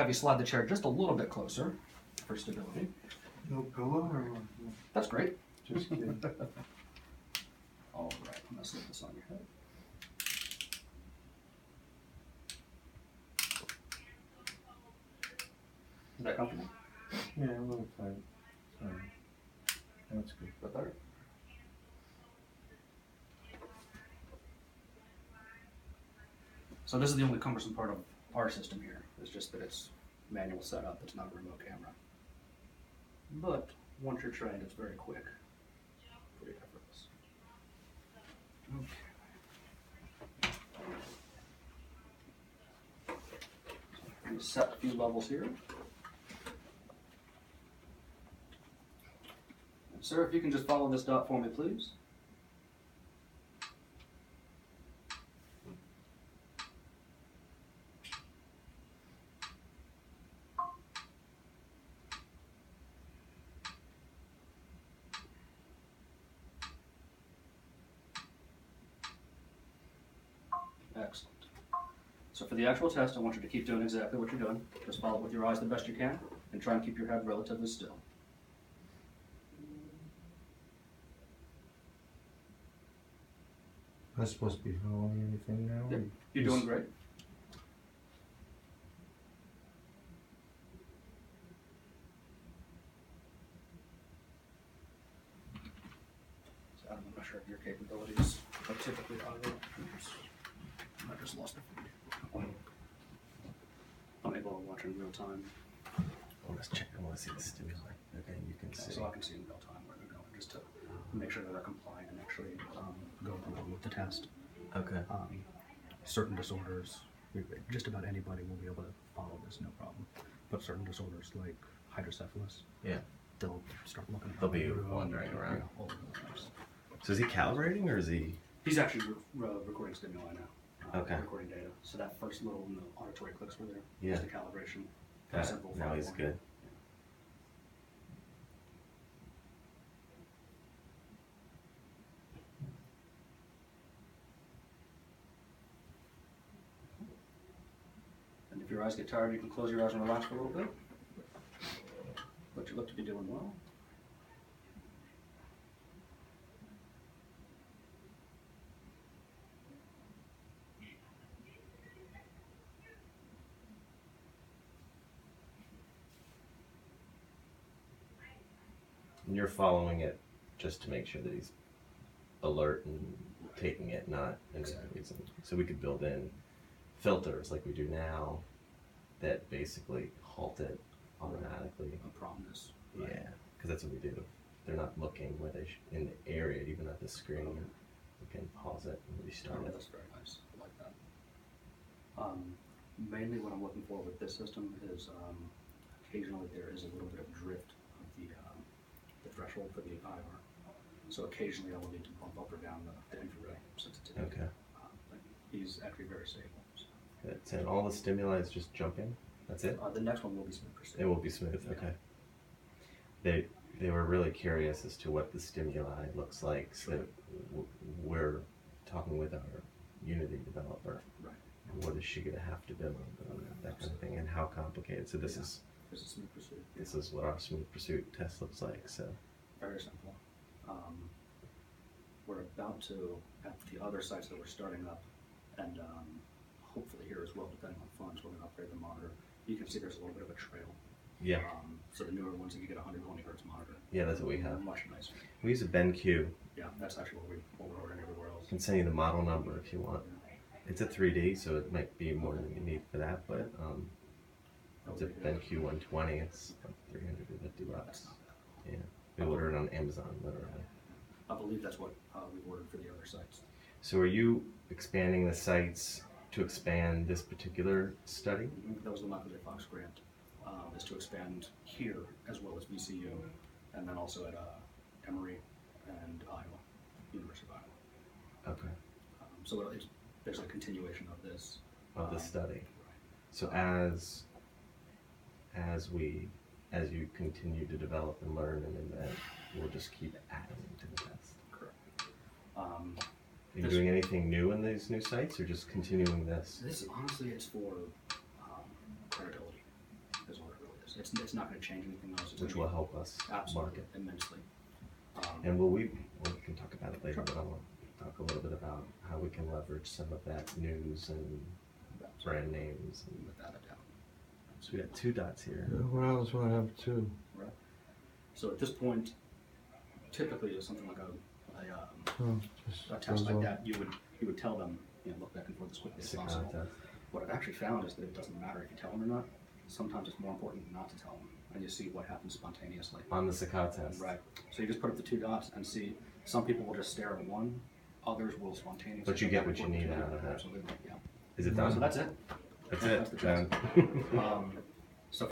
have you slide the chair just a little bit closer for stability. No pillow or what? That's great. Just kidding. All right, I'm gonna slip this on your head. Is that comfortable? Yeah, a little tight. Sorry. That's good. But better. So this is the only cumbersome part of our system here. It's just that it's manual setup. It's not a remote camera. But once you're trained, it's very quick. Pretty effortless. Okay. So we set a few levels here. And sir, if you can just follow this dot for me, please. Excellent. So for the actual test, I want you to keep doing exactly what you're doing. Just follow it with your eyes the best you can, and try and keep your head relatively still. I'm supposed to be following anything now? Yep. or You're just- doing great. So I'm not sure if your capabilities are typically auto. I just lost it. Unable to watch in real time, Let's check. I want to see the stimuli. Okay, you can see. so I can see in real time where they're going, just to make sure that they're compliant and actually go through with the test. Okay. Certain disorders, just about anybody will be able to follow this, no problem. But certain disorders like hydrocephalus, Yeah. they'll start looking. They'll be around, wandering around. Yeah, all over the place. So is he calibrating or is he? He's actually recording stimuli now. Okay. Recording data. So that first little auditory clicks were there. Yeah. Just a calibration. Got it. Simple. Now he's good. And if your eyes get tired, you can close your eyes and relax for a little bit. But you look to be doing well. And you're following it just to make sure that he's alert and taking it, not any other reason. So we could build in filters like we do now that basically halt it automatically. A promise. Yeah, because that's what we do. They're not looking where they in the area, even at the screen. We can pause it and restart Oh, it. that's very nice. I like that. Mainly what I'm looking for with this system is occasionally there is a little bit of drift of the threshold for the IR. So occasionally I will need to bump up or down the infrared sensitivity. Okay. But he's actually very stable. So. Good. And all the stimuli is just jumping. That's it. The next one will be smooth proceed. It will be smooth. Yeah. Okay. They were really curious as to what the stimuli looks like. So we're talking with our Unity developer. Right. What is she gonna have to build, that kind of thing, and how complicated. So this is This is smooth pursuit. this is what our smooth pursuit test looks like. So Very simple. We're about to, at the other sites that we're starting up, and hopefully here as well, depending on funds, we're going to upgrade the monitor. You can see there's a little bit of a trail. yeah, So the newer ones, you get a 120 hertz monitor. yeah, that's what we have. Much nicer. We use a BenQ. Yeah, that's actually what we're ordering everywhere else. I can send you the model number if you want. It's a 3D, so it might be more than you need for that, but it's a BenQ 120. It's like $350. That's not bad. Yeah, we ordered it on Amazon, literally. I believe that's what we ordered for the other sites. So are you expanding the sites to expand this particular study? That was the Michael J. Fox grant, is to expand here as well as VCU, and then also at Emory and Iowa, University of Iowa. Okay. So it's basically a continuation of this. Of the study. Right. So as you continue to develop and learn and invent, we'll just keep adding to the test. Correct. Are you This- doing anything new in these new sites, or just continuing this? This honestly is for credibility. does. It's not gonna change anything else. It's which gonna will be- help us Absolutely, market. immensely. And we can talk about it later, but I want to talk a little bit about how we can leverage some of that news and brand names. And Without a doubt. so we got 2 dots here. What else would I have too? Right. So at this point, typically with something like Oh, just a test goes like on. that, you would tell them, look back and forth as quickly as Saccade possible. test. What I've actually found is that it doesn't matter if you tell them or not. Sometimes it's more important not to tell them, and you see what happens spontaneously. On the Saccade test. Right. So you just put up the 2 dots and see. Some people will just stare at one. Others will spontaneously. But you go get back what and you forth need between out of them. it. Absolutely. Yeah. Is it So done? that's it. That's That's it. the test. Done.